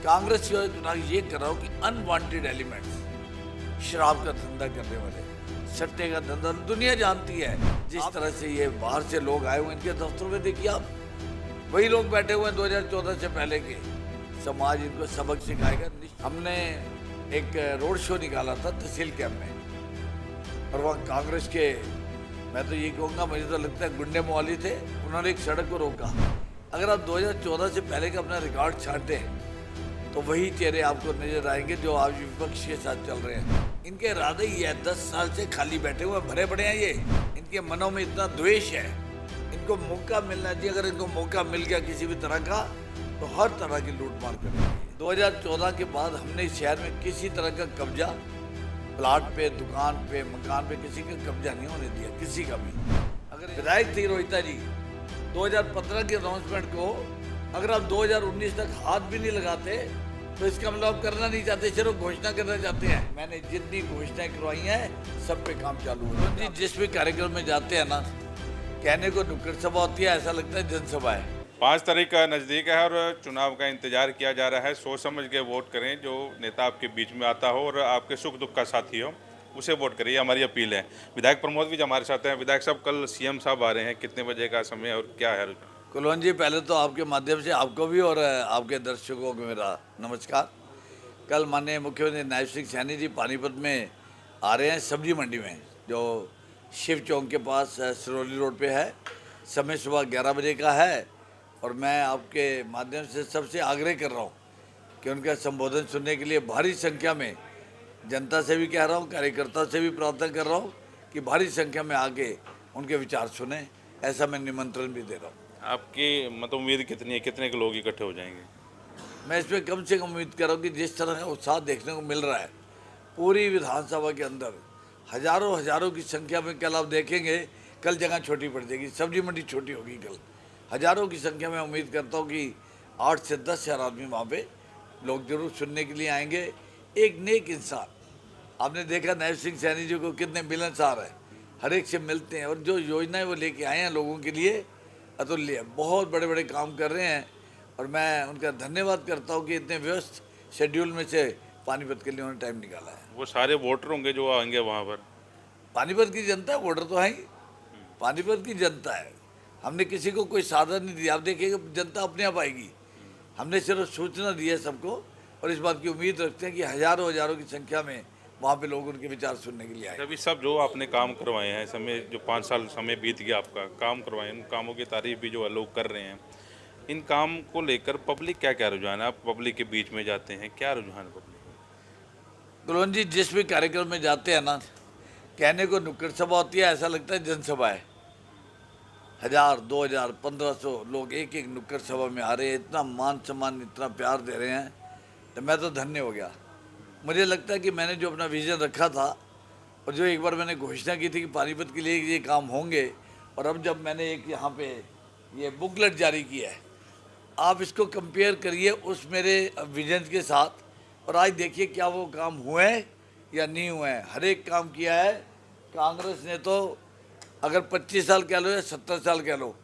कांग्रेस जो चुनाव ये कर रहा हूँ कि अनवांटेड एलिमेंट्स, शराब का धंधा करने वाले, सट्टे का धंधा, दुनिया जानती है जिस तरह से ये बाहर से लोग आए हुए इनके दफ्तरों में। देखिए आप, वही लोग बैठे हुए हैं 2014 से पहले के। समाज इनको सबक सिखाएगा। हमने एक रोड शो निकाला था तहसील कैंप में, और वहाँ कांग्रेस के, मैं तो ये कहूँगा, मुझे तो लगता है गुंडे मवाली थे। उन्होंने एक सड़क को रोका। अगर आप 2014 से पहले का अपना रिकॉर्ड छांटें तो वही चेहरे आपको नजर आएंगे जो आज विपक्ष के साथ चल रहे हैं। इनके इरादे ही है, 10 साल से खाली बैठे हुए भरे पड़े हैं ये। इनके मनों में इतना द्वेष है, इनको मौका मिलना चाहिए। अगर इनको मौका मिल गया किसी भी तरह का तो हर तरह की लूट मार करेंगे। 2014 के बाद हमने इस शहर में किसी तरह का कब्जा, प्लाट पे, दुकान पे, मकान पे किसी का कब्जा नहीं होने दिया, किसी का भी। अगर विधायक थी रोहिता जी, 2015 के अनाउंसमेंट को अगर आप 2019 तक हाथ भी नहीं लगाते तो इसका मतलब आप करना नहीं चाहते, सिर्फ घोषणा करना चाहते हैं। मैंने जितनी घोषणाएं करवाई हैं सब पे काम चालू है जी। जिस भी कार्यक्रम में जाते हैं ना, कहने को नुक्कड़ सभा होती है, ऐसा लगता है जनसभा है। 5 तारीख का नज़दीक है और चुनाव का इंतजार किया जा रहा है। सोच समझ के वोट करें, जो नेता आपके बीच में आता हो और आपके सुख दुख का साथी हो, उसे वोट करिए, हमारी अपील है। विधायक प्रमोद भी हमारे साथ हैं। विधायक साहब, कल सीएम साहब आ रहे हैं, कितने बजे का समय और क्या है? कुलवंत जी, पहले तो आपके माध्यम से आपको भी और आपके दर्शकों को मेरा नमस्कार। कल माननीय मुख्यमंत्री नायब सिंह सैनी जी पानीपत में आ रहे हैं, सब्जी मंडी में, जो शिव चौक के पास सिरौली रोड पे है। समय सुबह 11 बजे का है, और मैं आपके माध्यम से सबसे आग्रह कर रहा हूँ कि उनका संबोधन सुनने के लिए भारी संख्या में, जनता से भी कह रहा हूँ, कार्यकर्ता से भी प्रार्थना कर रहा हूँ कि भारी संख्या में आके उनके विचार सुने। ऐसा मैं निमंत्रण भी दे रहा हूँ। आपकी मतलब उम्मीद कितनी है, कितने के लोग इकट्ठे हो जाएंगे? मैं इस पर कम से कम उम्मीद कर रहा हूँ कि जिस तरह का उत्साह देखने को मिल रहा है पूरी विधानसभा के अंदर, हजारों की संख्या में, कल आप देखेंगे, कल जगह छोटी पड़ जाएगी, सब्जी मंडी छोटी होगी कल। हजारों की संख्या में उम्मीद करता हूँ कि 8 से 10 हज़ार आदमी वहाँ पे लोग जरूर सुनने के लिए आएंगे। एक नेक इंसान, आपने देखा नायब सिंह सैनी जी को कितने मिलनसार है, हर एक से मिलते हैं, और जो योजनाएं वो लेके आए हैं लोगों के लिए अतुल्य है। बहुत बड़े बड़े काम कर रहे हैं, और मैं उनका धन्यवाद करता हूँ कि इतने व्यस्त शेड्यूल में से पानीपत के लिए उन्होंने टाइम निकाला है। वो सारे वोटर होंगे जो आएंगे वहाँ पर? पानीपत की जनता है, वोटर तो है ही, पानीपत की जनता है। हमने किसी को कोई साधन नहीं दिया। आप देखिएगा जनता अपने आप आएगी। हमने सिर्फ सूचना दी है सबको, और इस बात की उम्मीद रखते हैं कि हजारों की संख्या में वहाँ पे लोग उनके विचार सुनने के लिए आए। अभी सब जो आपने काम करवाए हैं, समय जो 5 साल समय बीत गया आपका काम करवाए, उन कामों की तारीफ भी जो लोग कर रहे हैं, इन काम को लेकर पब्लिक क्या रुझान है? आप पब्लिक के बीच में जाते हैं, क्या रुझान है पब्लिक? कुलवंत जी, जिस भी कार्यक्रम में जाते हैं ना, कहने को नुक्कड़ सभा होती है, ऐसा लगता है जनसभा है। 1000, 2000, 1500 लोग एक नुक्कड़ सभा में आ रहे हैं। इतना मान सम्मान, इतना प्यार दे रहे हैं, तो मैं तो धन्य हो गया। मुझे लगता है कि मैंने जो अपना विजन रखा था, और जो एक बार मैंने घोषणा की थी कि पानीपत के लिए ये काम होंगे, और अब जब मैंने एक यहाँ पे ये बुकलेट जारी किया है, आप इसको कंपेयर करिए उस मेरे विजन के साथ, और आज देखिए क्या वो काम हुए हैं या नहीं हुए हैं। हर एक काम किया है कांग्रेस ने। तो अगर 25 साल कह लो या 70 साल कह लो,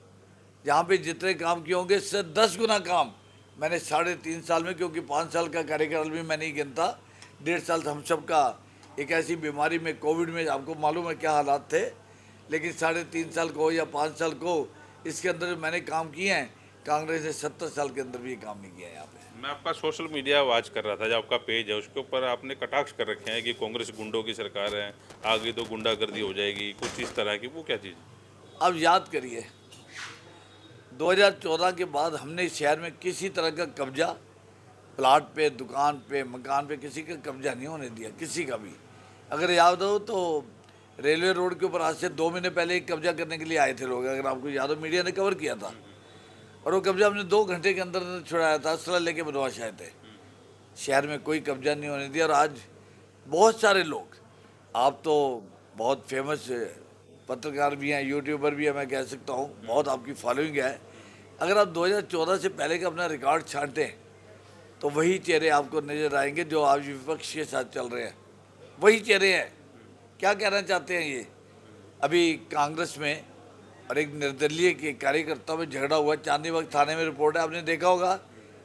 जहाँ पे जितने काम किए होंगे इससे 10 गुना काम मैंने 3.5 साल में, क्योंकि 5 साल का कार्यकाल भी मैं नहीं गिनता, 1.5 साल हम सब का एक ऐसी बीमारी में, कोविड में, आपको मालूम है क्या हालात थे, लेकिन 3.5 साल को या 5 साल को इसके अंदर जो मैंने काम किए हैं, कांग्रेस ने 70 साल के अंदर भी ये काम नहीं किया है यहाँ पे। मैं आपका सोशल मीडिया वॉच कर रहा था, जो आपका पेज है उसके ऊपर आपने कटाक्ष कर रखे हैं कि कांग्रेस गुंडों की सरकार है, आगे तो गुंडागर्दी हो जाएगी, कुछ इस तरह की। वो क्या चीज़ है? अब याद करिए, 2014 के बाद हमने इस शहर में किसी तरह का कब्जा, प्लाट पे, दुकान पे, मकान पे किसी का कब्जा नहीं होने दिया, किसी का भी। अगर याद हो तो रेलवे रोड के ऊपर आज से 2 महीने पहले एक कब्जा करने के लिए आए थे लोग, अगर आपको याद हो, मीडिया ने कवर किया था, और वो कब्जा हमने 2 घंटे के अंदर छुड़ाया था। असला लेके बनवाश आए थे, शहर में कोई कब्जा नहीं होने दिया। और आज बहुत सारे लोग, आप तो बहुत फेमस पत्रकार भी हैं, यूट्यूबर भी हैं, मैं कह सकता हूँ, बहुत आपकी फॉलोइंग है। अगर आप 2014 से पहले का अपना रिकॉर्ड छांटें तो वही चेहरे आपको नजर आएंगे जो आज विपक्ष के साथ चल रहे हैं, वही चेहरे हैं। क्या कहना चाहते हैं ये? अभी कांग्रेस में और एक निर्दलीय के कार्यकर्ता में झगड़ा हुआ, चांदनी बाग थाने में रिपोर्ट है, आपने देखा होगा,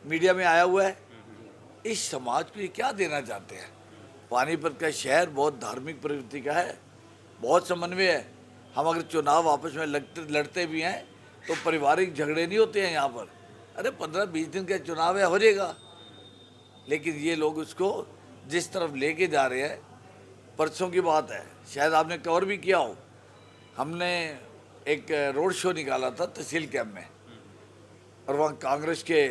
मीडिया में आया हुआ है। इस समाज को ये क्या देना चाहते हैं? पानीपत का शहर बहुत धार्मिक प्रवृत्ति का है, बहुत समन्वय है। हम अगर चुनाव आपस में लड़ते भी हैं तो पारिवारिक झगड़े नहीं होते हैं यहाँ पर। अरे 15-20 दिन का चुनाव है, हो जाएगा। लेकिन ये लोग उसको जिस तरफ लेके जा रहे हैं, परसों की बात है, शायद आपने कवर भी किया हो, हमने एक रोड शो निकाला था तहसील कैंप में, और वहाँ कांग्रेस के,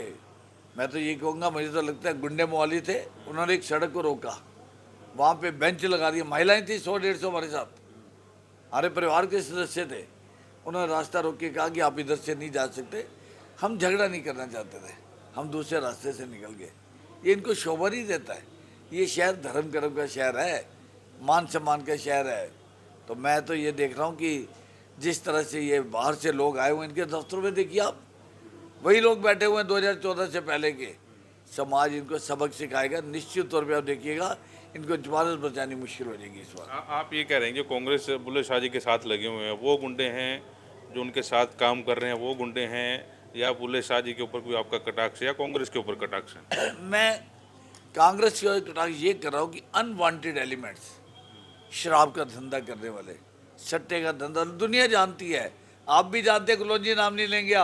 मैं तो ये कहूँगा, मुझे तो लगता है गुंडे मवाली थे, उन्होंने एक सड़क को रोका, वहाँ पे बेंच लगा दिया, महिलाएं थी 100-150 हमारे साथ, हमारे परिवार के सदस्य थे। उन्होंने रास्ता रोक के कहा कि आप इधर से नहीं जा सकते। हम झगड़ा नहीं करना चाहते थे, हम दूसरे रास्ते से निकल गए। ये इनको शोभा नहीं देता है। ये शहर धर्म कर्म का शहर है, मान सम्मान का शहर है। तो मैं तो ये देख रहा हूँ कि जिस तरह से ये बाहर से लोग आए हुए, इनके दफ्तरों में देखिए आप, वही लोग बैठे हुए हैं 2014 से पहले के। समाज इनको सबक सिखाएगा, निश्चित तौर पे आप देखिएगा इनको जमानत बचानी मुश्किल हो जाएगी इस बार। आप ये कह रहे हैं जो कांग्रेस बुल्ले शाह जी के साथ लगे हुए हैं वो गुंडे हैं, जो उनके साथ काम कर रहे हैं वो गुंडे हैं, या बुल्ले शाह जी के ऊपर कोई आपका कटाक्ष है या कांग्रेस के ऊपर कटाक्ष है? मैं कांग्रेस के कटाक्ष ये कर रहा हूँ कि अनवांटेड एलिमेंट्स, शराब का धंधा करने वाले, सट्टे का धंधा, दुनिया जानती है, आप भी जानते हैं, कलौजी नाम नहीं लेंगे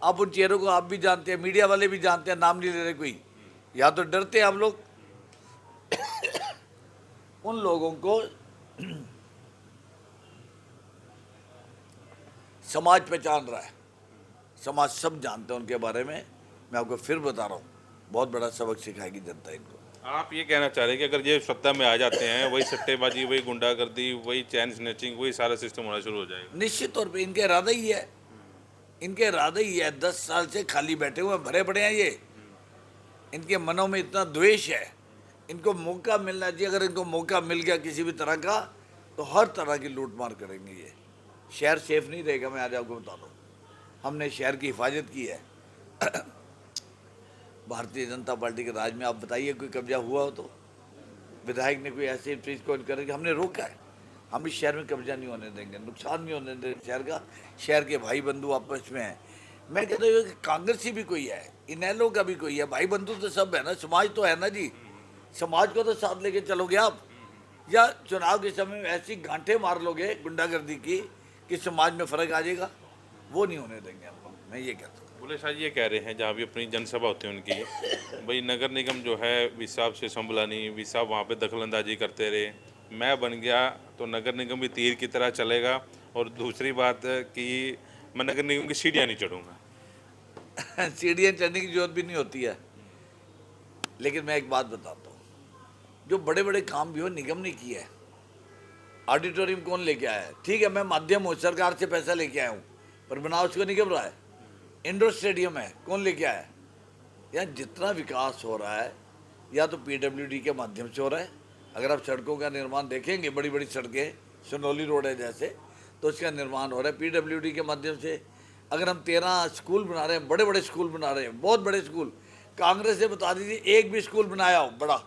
आप उन चेहरों को आप भी जानते हैं, मीडिया वाले भी जानते हैं, नाम नहीं ले रहे कोई। या तो डरते हैं आप लोग उन लोगों को समाज पहचान रहा है, समाज सब जानते हैं उनके बारे में। मैं आपको फिर बता रहा हूँ, बहुत बड़ा सबक सिखाएगी जनता इनको। आप ये कहना चाह रहे हैं कि अगर ये सत्ता में आ जाते हैं, वही सट्टेबाजी, वही गुंडागर्दी, वही चैन स्नैचिंग, वही सारा सिस्टम होना शुरू हो जाएगा? निश्चित तौर पे इनका इरादा ही है, इनके इरादा ही है। 10 साल से खाली बैठे हुए भरे पड़े हैं ये, इनके मनों में इतना द्वेष है। इनको मौका मिलना चाहिए, अगर इनको मौका मिल गया किसी भी तरह का तो हर तरह की लूट मार करेंगे ये। शहर सेफ नहीं रहेगा, मैं आज आपको बता दूँ। हमने शहर की हिफाजत की है भारतीय जनता पार्टी के राज में। आप बताइए कोई कब्जा हुआ हो तो विधायक ने कोई ऐसी चीज़ को करके हमने रोका है। हम इस शहर में कब्जा नहीं होने देंगे, नुकसान नहीं होने देंगे शहर का। शहर के भाई बंधु आपस में हैं। मैं कहता हूँ कि कांग्रेसी भी कोई है, इनेलो का भी कोई है, भाई बंधु तो सब है ना, समाज तो है ना जी। समाज को तो साथ लेके चलोगे आप, या चुनाव के समय में ऐसी गांठें मार लोगे गुंडागर्दी की कि समाज में फर्क आ जाएगा? वो नहीं होने देंगे हम लोग, मैं ये कहता हूँ। बुल्ले शाह जी ये कह रहे हैं, जहाँ भी अपनी जनसभा होती है उनकी, भाई नगर निगम जो है विसाब से संभला नहीं, विसाब वहाँ पे दखलंदाजी करते रहे, मैं बन गया तो नगर निगम भी तीर की तरह चलेगा, और दूसरी बात कि मैं नगर निगम की सीढ़ियाँ नहीं चढ़ूँगा। सीढ़ियाँ चढ़ने की जरूरत भी नहीं होती है। लेकिन मैं एक बात बताता हूँ, जो बड़े बड़े काम भी हो निगम ने किया है। ऑडिटोरियम कौन लेके आया है? ठीक है, मैं माध्यम हूँ, सरकार से पैसा लेके आया हूँ, पर बनाओ उसको निगम रहा है। इंडोर स्टेडियम है, कौन लेके आया है? यहाँ जितना विकास हो रहा है या तो पीडब्ल्यूडी के माध्यम से हो रहा है। अगर आप सड़कों का निर्माण देखेंगे, बड़ी बड़ी सड़कें, सोनौली रोड है जैसे, तो उसका निर्माण हो रहा है पीडब्ल्यूडी के माध्यम से। अगर हम 13 स्कूल बना रहे हैं, बड़े बड़े स्कूल बना रहे हैं, बहुत बड़े स्कूल, कांग्रेस से बता दीजिए एक भी स्कूल बनाया हो बड़ा।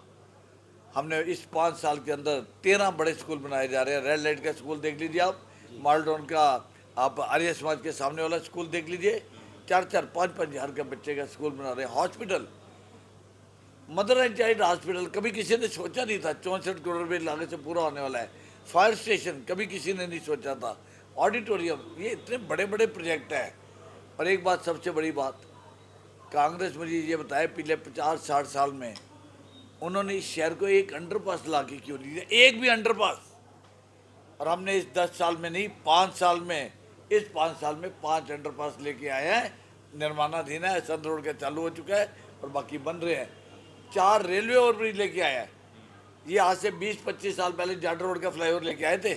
हमने इस 5 साल के अंदर 13 बड़े स्कूल बनाए जा रहे हैं। रेड लाइट का स्कूल देख लीजिए आप, मालडोन का, आप आर्य समाज के सामने वाला स्कूल देख लीजिए, 4-4, 5-5 हज़ार के बच्चे का स्कूल बना रहे हैं। Hospital, mother and child hospital, कभी किसी ने सोचा नहीं था 64 करोड़ रुपये लागत से पूरा होने वाला है। फायर स्टेशन कभी किसी ने नहीं सोचा था। ऑडिटोरियम, ये इतने बड़े बड़े प्रोजेक्ट हैं। और एक बात, सबसे बड़ी बात, कांग्रेस मुझे ये बताए पिछले 50-60 साल में उन्होंने इस शहर को एक अंडरपास ला के क्यों नहीं दिया, एक भी अंडरपास। और हमने इस 10 साल में नहीं, 5 साल में, इस 5 साल में 5 अंडरपास लेके आए हैं। निर्माणाधीन है, सन रोड का चालू हो चुका है और बाकी बन रहे हैं। 4 रेलवे ओवरब्रिज लेके आया है। ये आज से 20-25 साल पहले जाट रोड का फ्लाईओवर लेके आए थे,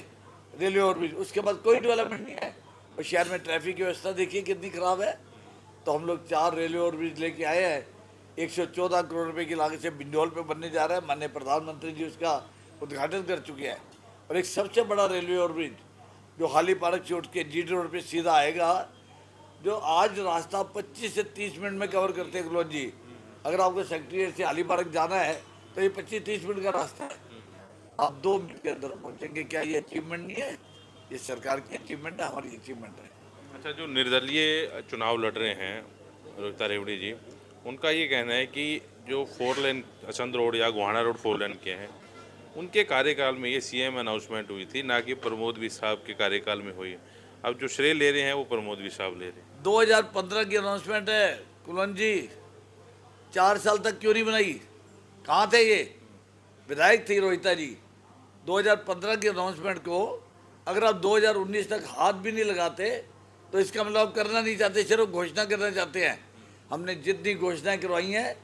रेलवे ओवरब्रिज। उसके बाद कोई डेवलपमेंट नहीं है। और शहर में ट्रैफिक की व्यवस्था देखिए कितनी खराब है। तो हम लोग 4 रेलवे ओवरब्रिज लेके आए हैं। 114 करोड़ रुपए की लागत से बिंडोल पे बनने जा रहा है। माननीय प्रधानमंत्री जी उसका उद्घाटन कर चुके हैं। और एक सबसे बड़ा रेलवे ओवरब्रिज जो हाली पार्क से उठ के जीटी रोड पे सीधा आएगा, जो आज रास्ता 25 से 30 मिनट में कवर करते हैं कलौज जी। अगर आपको सेक्रेटरीट से हाली पार्क जाना है तो ये 25-30 मिनट का रास्ता है, आप 2 मिनट के अंदर पहुँचेंगे। क्या ये अचीवमेंट नहीं है? ये सरकार की अचीवमेंट है, हमारी अचीवमेंट है। अच्छा, जो निर्दलीय चुनाव लड़ रहे हैं रोहिता रेवड़ी जी, उनका ये कहना है कि जो 4 लेन असंध रोड या गोहाना रोड 4 लेन के हैं, उनके कार्यकाल में ये सीएम अनाउंसमेंट हुई थी, ना कि प्रमोद भी साहब के कार्यकाल में हुई है। अब जो श्रेय ले रहे हैं वो प्रमोद भी साहब ले रहे हैं। 2015 की अनाउंसमेंट है कुलवंत जी, 4 साल तक क्यों नहीं बनाई? कहाँ थे ये? विधायक थी रोहिता जी। 2015 की अनाउंसमेंट को अगर आप 2019 तक हाथ भी नहीं लगाते तो इसका मतलब आप करना नहीं चाहते, सिर्फ घोषणा करना चाहते हैं। हमने जितनी घोषणाएं करवाई हैं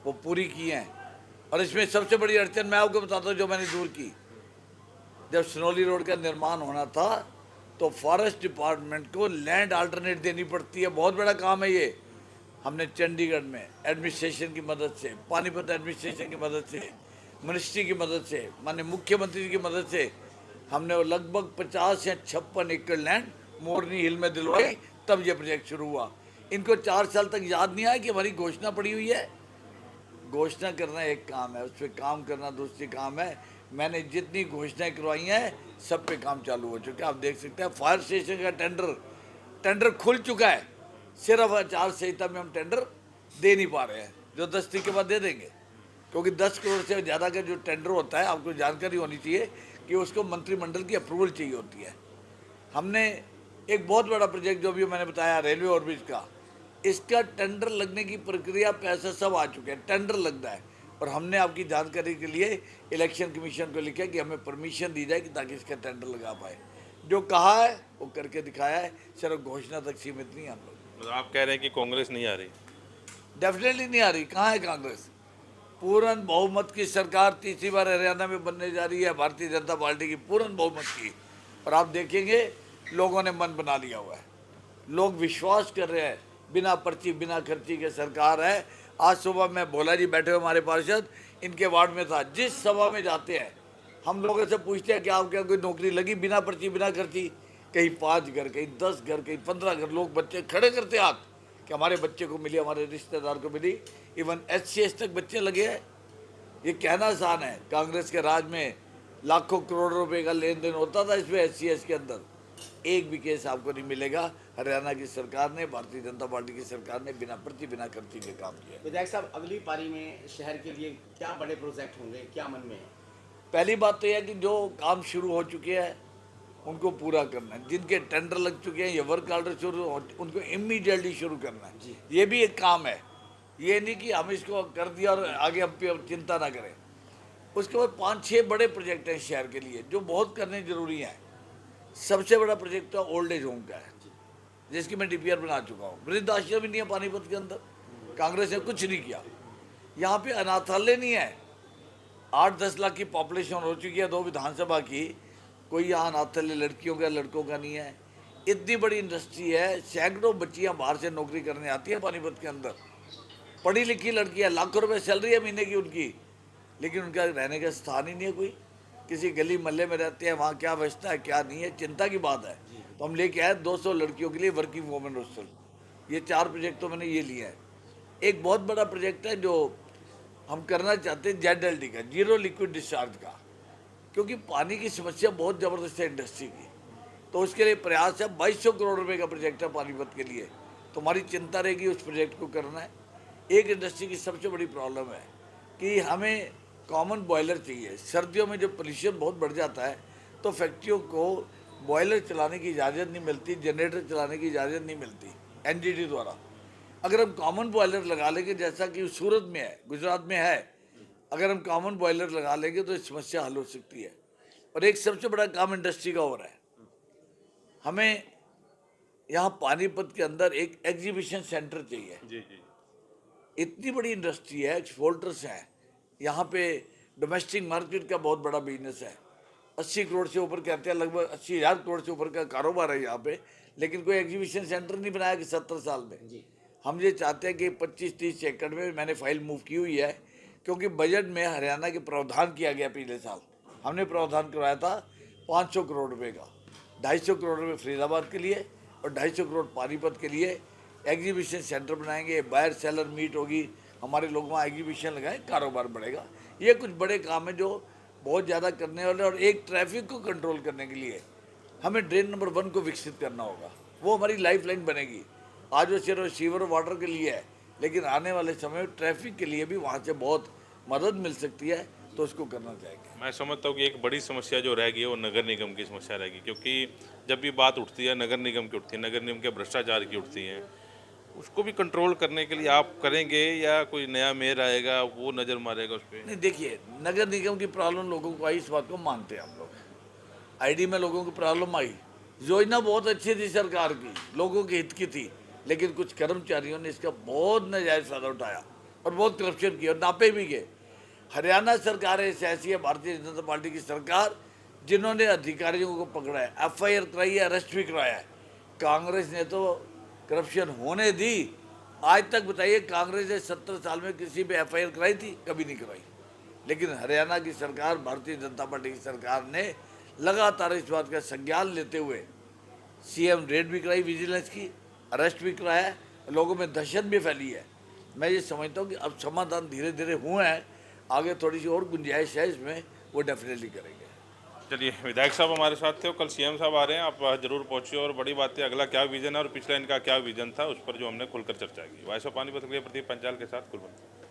वो पूरी की हैं। और इसमें सबसे बड़ी अड़चन मैं आपको बताता हूँ जो मैंने दूर की। जब सनौली रोड का निर्माण होना था तो फॉरेस्ट डिपार्टमेंट को लैंड अल्टरनेट देनी पड़ती है, बहुत बड़ा काम है ये। हमने चंडीगढ़ में एडमिनिस्ट्रेशन की मदद से, पानीपत एडमिनिस्ट्रेशन की मदद से, मिनिस्ट्री की मदद से, माननीय मुख्यमंत्री की मदद से हमने वो लगभग 50 या 56 एकड़ लैंड मोरनी हिल में दिलवाई, तब ये प्रोजेक्ट शुरू हुआ। इनको 4 साल तक याद नहीं आया कि हमारी घोषणा पड़ी हुई है। घोषणा करना एक काम है, उस पर काम करना दूसरी काम है। मैंने जितनी घोषणाएं करवाई हैं सब पे काम चालू हो चुका है। आप देख सकते हैं फायर स्टेशन का टेंडर खुल चुका है, सिर्फ आचार संहिता में हम टेंडर दे नहीं पा रहे हैं, जो 10 दिन के बाद दे देंगे। क्योंकि 10 करोड़ से ज़्यादा का जो टेंडर होता है, आपको जानकारी होनी चाहिए कि उसको मंत्रिमंडल की अप्रूवल चाहिए होती है। हमने एक बहुत बड़ा प्रोजेक्ट जो भी मैंने बताया रेलवे ओवरब्रिज का, इसका टेंडर लगने की प्रक्रिया, पैसा सब आ चुके हैं, टेंडर लगता है। और हमने आपकी जानकारी के लिए इलेक्शन कमीशन को लिखा कि हमें परमिशन दी जाए कि ताकि इसका टेंडर लगा पाए। जो कहा है वो करके दिखाया है, सिर्फ घोषणा तक सीमित नहीं है हम लोग। मतलब आप कह रहे हैं कि कांग्रेस नहीं आ रही? डेफिनेटली नहीं आ रही। कहाँ है कांग्रेस? पूर्ण बहुमत की सरकार तीसरी बार हरियाणा में बनने जा रही है, भारतीय जनता पार्टी की पूर्ण बहुमत की। और आप देखेंगे लोगों ने मन बना लिया हुआ है, लोग विश्वास कर रहे हैं, बिना पर्ची बिना खर्ची के सरकार है। आज सुबह मैं भोला जी बैठे हुए हमारे पार्षद, इनके वार्ड में था, जिस सभा में जाते हैं हम लोगों से पूछते हैं कि आप क्या कोई नौकरी लगी बिना पर्ची बिना खर्ची? कहीं 5 घर, कहीं 10 घर, कहीं 15 घर, लोग बच्चे खड़े करते हाथ कि हमारे बच्चे को मिली, हमारे रिश्तेदार को मिली। इवन HCS तक बच्चे लगे हैं। ये कहना आसान है, कांग्रेस के राज में लाखों करोड़ रुपए का लेन देन होता था इसमें HCS के अंदर। एक भी केस आपको नहीं मिलेगा। हरियाणा की सरकार ने, भारतीय जनता पार्टी की सरकार ने बिना पर्ची बिना खर्ची के काम किया। विधायक साहब, अगली पारी में शहर के लिए क्या बड़े प्रोजेक्ट होंगे, क्या मन में है? पहली बात तो यह है कि जो काम शुरू हो चुके हैं उनको पूरा करना है। जिनके टेंडर लग चुके हैं, ये वर्क ऑर्डर शुरू उनको इमीडिएटली शुरू करना है। ये भी एक काम है, ये नहीं कि हम इसको कर दिया और आगे हम पे चिंता ना करें। उसके बाद 5-6 बड़े प्रोजेक्ट हैं शहर के लिए जो बहुत करने जरूरी हैं। सबसे बड़ा प्रोजेक्ट तो ओल्ड एज होम का है, जिसकी मैं DPR बना चुका हूँ। वृद्ध आश्रम भी नहीं है पानीपत के अंदर, कांग्रेस ने कुछ नहीं किया। यहाँ पे अनाथालय नहीं है। 8-10 लाख की पॉपुलेशन हो चुकी है 2 विधानसभा की, कोई यहाँ अनाथालय लड़कियों का लड़कों का नहीं है। इतनी बड़ी इंडस्ट्री है, सैकड़ों बच्चियाँ बाहर से नौकरी करने आती हैं पानीपत के अंदर। पढ़ी लिखी लड़कियाँ, लाखों रुपए सैलरी है महीने की उनकी, लेकिन उनका रहने का स्थान ही नहीं है। कोई किसी गली मोहल्ले में रहते हैं, वहाँ क्या व्यवस्था है क्या नहीं है, चिंता की बात है। तो हम लेके आए 200 लड़कियों के लिए वर्किंग वुमेन हॉस्टल। ये 4 प्रोजेक्ट तो मैंने ये लिए हैं। एक बहुत बड़ा प्रोजेक्ट है जो हम करना चाहते हैं ZLD का, जीरो लिक्विड डिस्चार्ज का, क्योंकि पानी की समस्या बहुत ज़बरदस्त है इंडस्ट्री की। तो उसके लिए प्रयास है, 2200 करोड़ रुपए का प्रोजेक्ट है पानीपत के लिए। तो हमारी चिंता रहेगी उस प्रोजेक्ट को करना है। एक इंडस्ट्री की सबसे बड़ी प्रॉब्लम है कि हमें कॉमन बॉयलर चाहिए। सर्दियों में जब पोल्यूशन बहुत बढ़ जाता है तो फैक्ट्रियों को बॉयलर चलाने की इजाज़त नहीं मिलती, जनरेटर चलाने की इजाज़त नहीं मिलती NGT द्वारा। अगर हम कॉमन बॉयलर लगा लेंगे, जैसा कि सूरत में है, गुजरात में है, अगर हम कॉमन बॉयलर लगा लेंगे तो समस्या हल हो सकती है। और एक सबसे बड़ा काम इंडस्ट्री का हो रहा है, हमें यहाँ पानीपत के अंदर एक एग्जीबिशन सेंटर चाहिए। जी जी। इतनी बड़ी इंडस्ट्री है, एक्सपोर्टर्स हैं यहाँ पे, डोमेस्टिक मार्केट का बहुत बड़ा बिजनेस है। 80 करोड़ से ऊपर कहते हैं, लगभग 80,000 करोड़ से ऊपर का कारोबार है यहाँ पे, लेकिन कोई एग्जीबिशन सेंटर नहीं बनाया कि 70 साल में। हम ये चाहते हैं कि 25-30 एकड़ में, मैंने फाइल मूव की हुई है, क्योंकि बजट में हरियाणा के प्रावधान किया गया। पिछले साल हमने प्रावधान करवाया था 500 करोड़ रुपये का, 250 करोड़ रुपये फरीदाबाद के लिए और 250 करोड़ पानीपत के लिए। एग्जीबिशन सेंटर बनाएंगे, बायर सेलर मीट होगी, हमारे लोग वहाँ एग्जीबिशन लगाएं, कारोबार बढ़ेगा। ये कुछ बड़े काम हैं जो बहुत ज़्यादा करने वाले। और एक ट्रैफिक को कंट्रोल करने के लिए हमें ड्रेन नंबर 1 को विकसित करना होगा, वो हमारी लाइफ लाइन बनेगी। आज वो सिर्फ सीवर वाटर के लिए है, लेकिन आने वाले समय में ट्रैफिक के लिए भी वहाँ से बहुत मदद मिल सकती है, तो उसको करना चाहिए। मैं समझता हूँ कि एक बड़ी समस्या जो रहेगी वो नगर निगम की समस्या रहेगी, क्योंकि जब भी बात उठती है नगर निगम की उठती है, नगर निगम के भ्रष्टाचार की उठती है, उसको भी कंट्रोल करने के लिए आप करेंगे या कोई नया मेयर आएगा वो नज़र मारेगा उस पर? नहीं, देखिए, नगर निगम की प्रॉब्लम लोगों को आई, इस बात को मानते हैं हम लोग। आईडी में लोगों को प्रॉब्लम आई, योजना बहुत अच्छी थी सरकार की, लोगों के हित की थी, लेकिन कुछ कर्मचारियों ने इसका बहुत नाजायज फायदा उठाया और बहुत करप्शन किया और नापे भी गए। हरियाणा सरकार ऐसी है, भारतीय जनता पार्टी की सरकार, जिन्होंने अधिकारियों को पकड़ा है, FIR कराई है, अरेस्ट भी कराया है। कांग्रेस ने तो करप्शन होने दी। आज तक बताइए, कांग्रेस ने 70 साल में किसी पे FIR कराई थी? कभी नहीं कराई। लेकिन हरियाणा की सरकार, भारतीय जनता पार्टी की सरकार ने लगातार इस बात का संज्ञान लेते हुए CM रेड भी कराई, विजिलेंस की, अरेस्ट भी कराया है, लोगों में दहशत भी फैली है। मैं ये समझता हूँ कि अब समाधान धीरे धीरे हुए हैं, आगे थोड़ी सी और गुंजाइश है इसमें, वो डेफिनेटली करेंगे। चलिए, विधायक साहब हमारे साथ थे, कल CM साहब आ रहे हैं, आप जरूर पहुंचिए। और बड़ी बात है, अगला क्या विजन है और पिछला इनका क्या विजन था, उस पर जो हमने खुलकर चर्चा की। वाइस ऑफ पानीपत के लिए प्रदीप पंचाल के साथ कुलवंत।